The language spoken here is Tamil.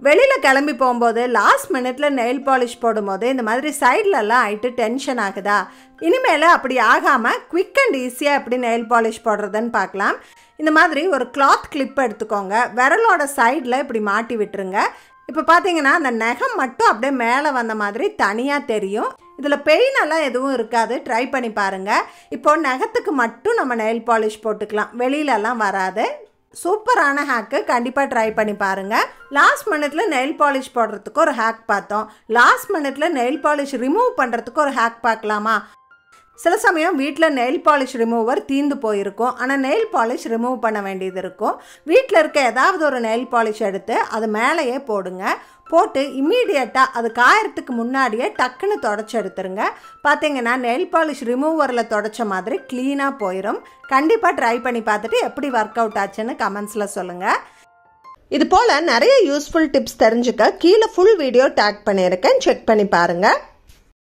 வெளியில் கிளம்பி போகும்போது லாஸ்ட் மினிட்ல நெயில் பாலிஷ் போடும்போது இந்த மாதிரி சைட்லலாம் ஆகிட்டு டென்ஷன் ஆகுதா? இனிமேல் அப்படி ஆகாமல் குவிக் அண்ட் ஈஸியாக எப்படி நெயில் பாலிஷ் போடுறதுன்னு பார்க்கலாம். இந்த மாதிரி ஒரு கிளாத் கிளிப் எடுத்துக்கோங்க. விரலோட சைடில் இப்படி மாட்டி விட்டுருங்க. இப்போ பார்த்தீங்கன்னா அந்த நகம் மட்டும் அப்படியே மேலே வந்த மாதிரி தனியாக தெரியும். இதில் பெயின் எல்லாம் எதுவும் இருக்காது. ட்ரை பண்ணி பாருங்கள். இப்போது நகத்துக்கு மட்டும் நம்ம நெயில் பாலிஷ் போட்டுக்கலாம், வெளியிலலாம் வராது. சூப்பரான ஹேக்கு, கண்டிப்பாக ட்ரை பண்ணி பாருங்கள். லாஸ்ட் மினிட்ல நெயில் பாலிஷ் போடுறதுக்கு ஒரு ஹேக் பார்த்தோம். லாஸ்ட் மினிட்ல நெயில் பாலிஷ் ரிமூவ் பண்ணுறதுக்கு ஒரு ஹேக் பார்க்கலாமா? சில சமயம் வீட்டில் நெயில் பாலிஷ் ரிமூவர் தீந்து போயிருக்கும். ஆனால் நெயில் பாலிஷ் ரிமூவ் பண்ண வேண்டியது இருக்கும். வீட்டில் இருக்க ஏதாவது ஒரு நெயில் பாலிஷ் எடுத்து அது மேலேயே போடுங்க. போட்டு இம்மீடியட்டாக அது காயறதுக்கு முன்னாடியே டக்குன்னு தொடச்சி எடுத்துருங்க. பார்த்தீங்கன்னா நெயில் பாலிஷ் ரிமூவரில் தொடச்ச மாதிரி க்ளீனாக போயிடும். கண்டிப்பாக ட்ரை பண்ணி பார்த்துட்டு எப்படி ஒர்க் அவுட் ஆச்சுன்னு கமெண்ட்ஸில் சொல்லுங்கள். இது போல் நிறைய யூஸ்ஃபுல் டிப்ஸ் தெரிஞ்சுக்க கீழே ஃபுல் வீடியோ டேக் பண்ணியிருக்கேன், செக் பண்ணி பாருங்கள்.